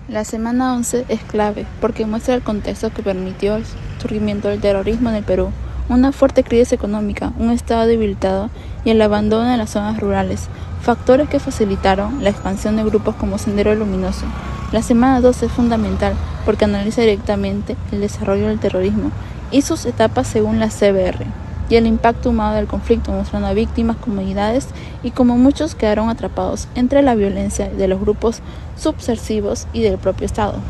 La semana 11 es clave porque muestra el contexto que permitió el surgimiento del terrorismo en el Perú, una fuerte crisis económica, un estado debilitado y el abandono de las zonas rurales, factores que facilitaron la expansión de grupos como Sendero Luminoso. La semana 12 es fundamental porque analiza directamente el desarrollo del terrorismo y sus etapas según la CBR y el impacto humano del conflicto, mostrando a víctimas, comunidades y cómo muchos quedaron atrapados entre la violencia de los grupos subversivos y del propio Estado.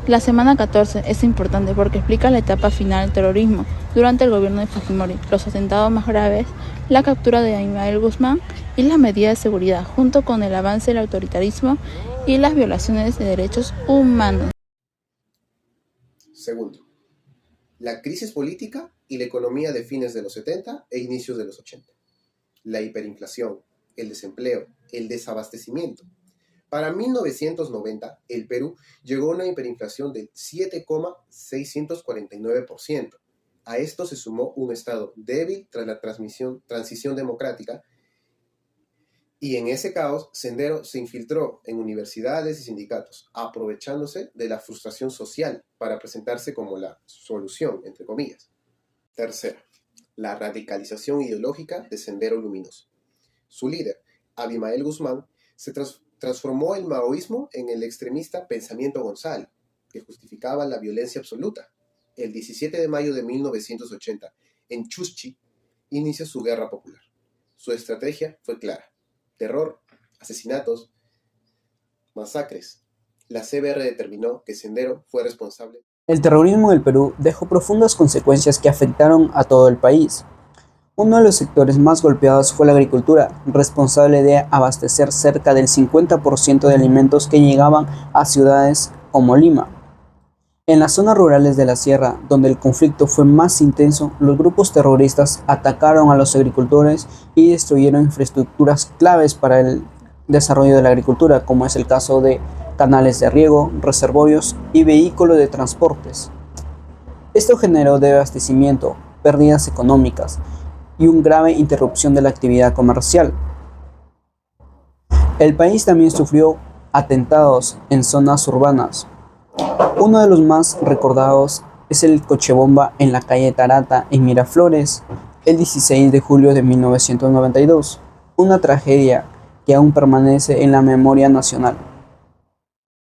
La semana 14 es importante porque explica la etapa final del terrorismo durante el gobierno de Fujimori, los atentados más graves, la captura de Abimael Guzmán y las medidas de seguridad, junto con el avance del autoritarismo y las violaciones de derechos humanos. Segundo, la crisis política y la economía de fines de los 70 e inicios de los 80. La hiperinflación, el desempleo, el desabastecimiento. Para 1990, el Perú llegó a una hiperinflación del 7,649%. A esto se sumó un Estado débil tras la transición democrática, y en ese caos, Sendero se infiltró en universidades y sindicatos, aprovechándose de la frustración social para presentarse como la solución, entre comillas. Tercera, la radicalización ideológica de Sendero Luminoso. Su líder, Abimael Guzmán, se transformó el maoísmo en el extremista Pensamiento Gonzalo, que justificaba la violencia absoluta. El 17 de mayo de 1980, en Chuschi, inicia su guerra popular. Su estrategia fue clara: terror, asesinatos, masacres. La CBR determinó que Sendero fue responsable. El terrorismo en el Perú dejó profundas consecuencias que afectaron a todo el país. Uno de los sectores más golpeados fue la agricultura, responsable de abastecer cerca del 50% de alimentos que llegaban a ciudades como Lima. En las zonas rurales de la sierra, donde el conflicto fue más intenso, los grupos terroristas atacaron a los agricultores y destruyeron infraestructuras claves para el desarrollo de la agricultura, como es el caso de canales de riego, reservorios y vehículos de transportes. Esto generó desabastecimiento, pérdidas económicas y una grave interrupción de la actividad comercial. El país también sufrió atentados en zonas urbanas. Uno de los más recordados es el cochebomba en la calle Tarata, en Miraflores, el 16 de julio de 1992, una tragedia que aún permanece en la memoria nacional.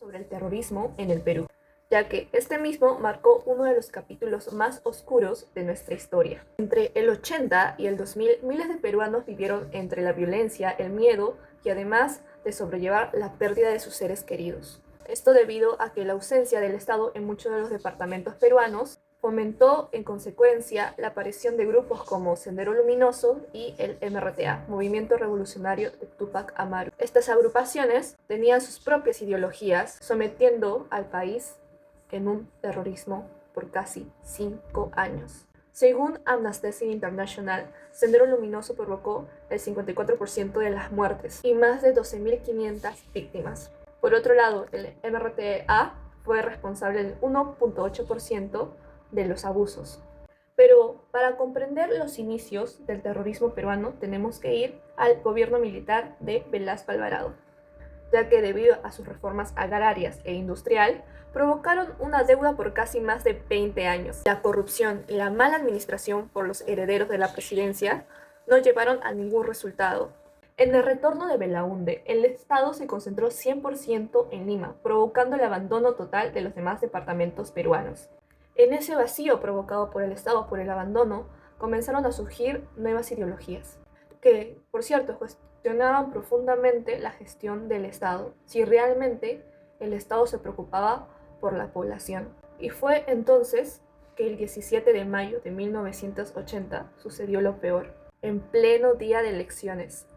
Sobre el terrorismo en el Perú, ya que este mismo marcó uno de los capítulos más oscuros de nuestra historia. Entre el 80 y el 2000, miles de peruanos vivieron entre la violencia, el miedo y además de sobrellevar la pérdida de sus seres queridos. Esto debido a que la ausencia del Estado en muchos de los departamentos peruanos fomentó en consecuencia la aparición de grupos como Sendero Luminoso y el MRTA, Movimiento Revolucionario de Túpac Amaru. Estas agrupaciones tenían sus propias ideologías, sometiendo al país en un terrorismo por casi 5 años. Según Amnesty International, Sendero Luminoso provocó el 54% de las muertes y más de 12.500 víctimas. Por otro lado, el MRTA fue responsable del 1,8% de los abusos. Pero para comprender los inicios del terrorismo peruano tenemos que ir al gobierno militar de Velasco Alvarado, ya que debido a sus reformas agrarias e industrial, provocaron una deuda por casi más de 20 años. La corrupción y la mala administración por los herederos de la presidencia no llevaron a ningún resultado. En el retorno de Belaúnde, el Estado se concentró 100% en Lima, provocando el abandono total de los demás departamentos peruanos. En ese vacío provocado por el Estado por el abandono, comenzaron a surgir nuevas ideologías, que, por cierto, cuestionaban profundamente la gestión del Estado, si realmente el Estado se preocupaba por la población. Y fue entonces que el 17 de mayo de 1980 sucedió lo peor. En pleno día de elecciones,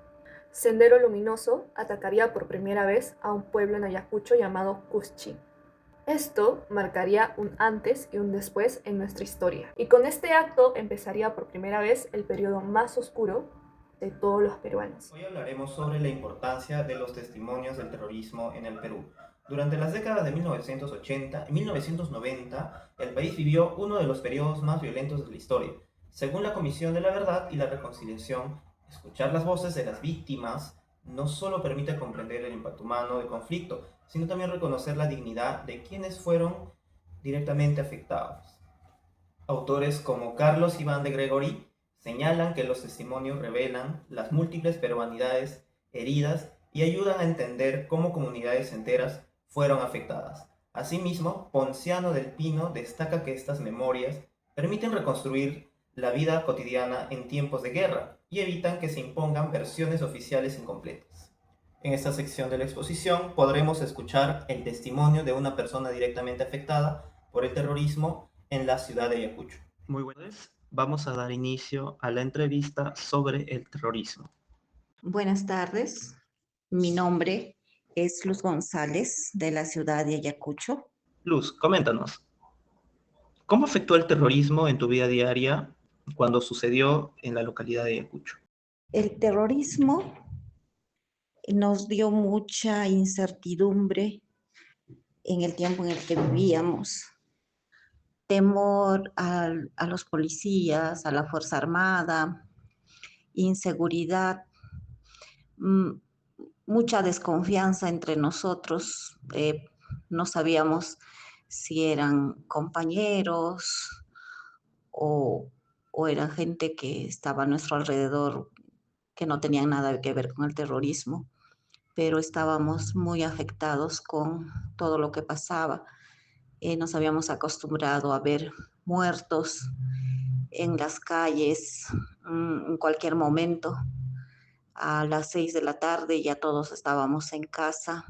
Sendero Luminoso atacaría por primera vez a un pueblo en Ayacucho llamado Cuschi. Esto marcaría un antes y un después en nuestra historia. Y con este acto empezaría por primera vez el periodo más oscuro de todos los peruanos. Hoy hablaremos sobre la importancia de los testimonios del terrorismo en el Perú. Durante las décadas de 1980 y 1990, el país vivió uno de los periodos más violentos de la historia. Según la Comisión de la Verdad y la Reconciliación, escuchar las voces de las víctimas no solo permite comprender el impacto humano del conflicto, sino también reconocer la dignidad de quienes fueron directamente afectados. Autores como Carlos Iván de Gregory señalan que los testimonios revelan las múltiples peruanidades heridas y ayudan a entender cómo comunidades enteras fueron afectadas. Asimismo, Ponciano del Pino destaca que estas memorias permiten reconstruir la vida cotidiana en tiempos de guerra y evitan que se impongan versiones oficiales incompletas. En esta sección de la exposición podremos escuchar el testimonio de una persona directamente afectada por el terrorismo en la ciudad de Ayacucho. Muy buenas, vamos a dar inicio a la entrevista sobre el terrorismo. Buenas tardes, mi nombre es Luz González de la ciudad de Ayacucho. Luz, coméntanos, ¿cómo afectó el terrorismo en tu vida diaria cuando sucedió en la localidad de Ayacucho? El terrorismo nos dio mucha incertidumbre en el tiempo en el que vivíamos. Temor a los policías, a la Fuerza Armada, inseguridad, mucha desconfianza entre nosotros. No sabíamos si eran compañeros o eran gente que estaba a nuestro alrededor que no tenían nada que ver con el terrorismo, pero estábamos muy afectados con todo lo que pasaba. Nos habíamos acostumbrado a ver muertos en las calles en cualquier momento. A las 6 de la tarde ya todos estábamos en casa,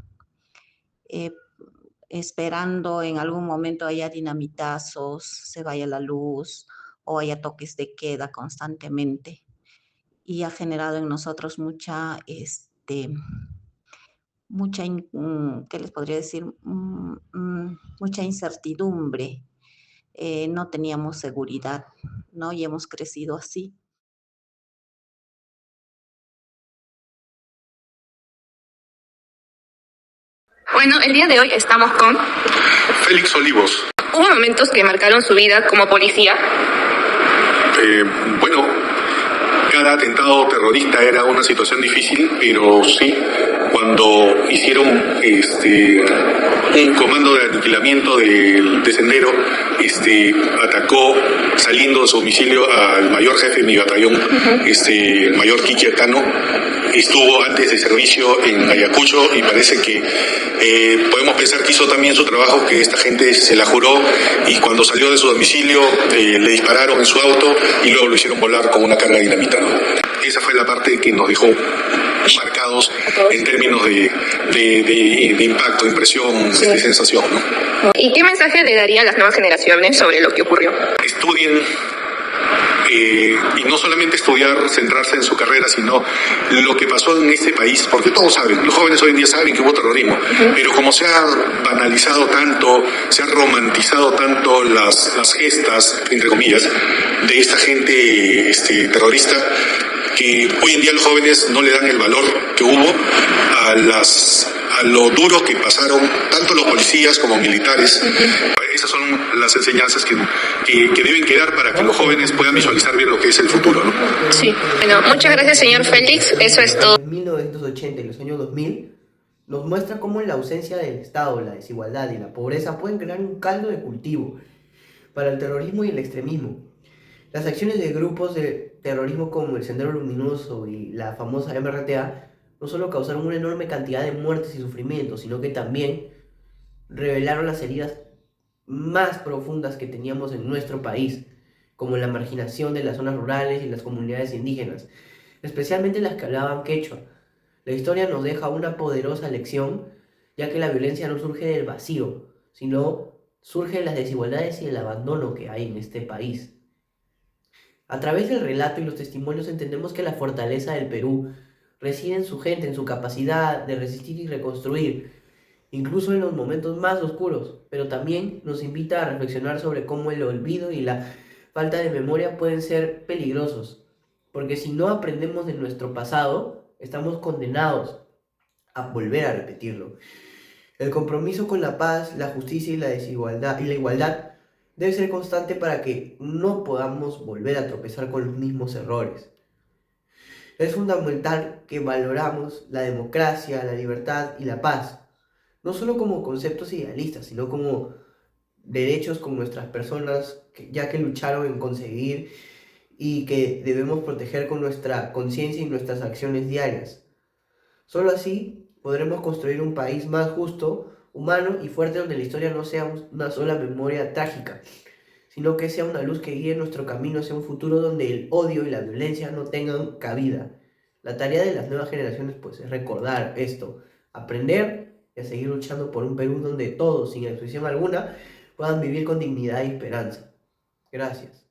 esperando en algún momento haya dinamitazos, se vaya la luz o haya toques de queda constantemente. Y ha generado en nosotros ¿qué les podría decir? Mucha incertidumbre. No teníamos seguridad, ¿no? Y hemos crecido así. Bueno, el día de hoy estamos con Félix Olivos. Hubo momentos que marcaron su vida como policía. Bueno, cada atentado terrorista era una situación difícil, pero sí, cuando hicieron un comando de aniquilamiento de Sendero, atacó saliendo de su domicilio al mayor jefe de mi batallón, el mayor Kiki Arcano. Estuvo antes de servicio en Ayacucho y parece que podemos pensar que hizo también su trabajo, que esta gente se la juró y cuando salió de su domicilio le dispararon en su auto y luego lo hicieron volar con una carga dinamitada. Esa fue la parte que nos dejó marcados en términos de impacto, impresión, de sensación, ¿no? ¿Y qué mensaje le daría a las nuevas generaciones sobre lo que ocurrió? Estudien. Y no solamente estudiar, centrarse en su carrera, sino lo que pasó en este país, porque todos saben, los jóvenes hoy en día saben que hubo terrorismo, pero como se ha banalizado tanto, se ha romantizado tanto las gestas, entre comillas, de esta gente terrorista, que hoy en día los jóvenes no le dan el valor que hubo a lo duro que pasaron tanto los policías como militares. Esas son las enseñanzas que deben quedar para que los jóvenes puedan visualizar bien lo que es el futuro, ¿no? Sí, bueno, muchas gracias, señor Félix, eso es todo. En 1980 y los años 2000 nos muestra cómo la ausencia del Estado, la desigualdad y la pobreza pueden crear un caldo de cultivo para el terrorismo y el extremismo. Las acciones de grupos de terrorismo como el Sendero Luminoso y la famosa MRTA no solo causaron una enorme cantidad de muertes y sufrimientos, sino que también revelaron las heridas más profundas que teníamos en nuestro país, como la marginación de las zonas rurales y las comunidades indígenas, especialmente las que hablaban quechua. La historia nos deja una poderosa lección, ya que la violencia no surge del vacío, sino surge de las desigualdades y el abandono que hay en este país. A través del relato y los testimonios entendemos que la fortaleza del Perú reside en su gente, en su capacidad de resistir y reconstruir, incluso en los momentos más oscuros, pero también nos invita a reflexionar sobre cómo el olvido y la falta de memoria pueden ser peligrosos, porque si no aprendemos de nuestro pasado, estamos condenados a volver a repetirlo. El compromiso con la paz, la justicia y la igualdad debe ser constante para que no podamos volver a tropezar con los mismos errores. Es fundamental que valoramos la democracia, la libertad y la paz, no solo como conceptos idealistas, sino como derechos con nuestras personas, ya que lucharon en conseguir y que debemos proteger con nuestra conciencia y nuestras acciones diarias. Solo así podremos construir un país más justo, humano y fuerte, donde la historia no sea una sola memoria trágica, sino que sea una luz que guíe nuestro camino hacia un futuro donde el odio y la violencia no tengan cabida. La tarea de las nuevas generaciones pues es recordar esto, aprender y a seguir luchando por un Perú donde todos, sin excepción alguna, puedan vivir con dignidad y esperanza. Gracias.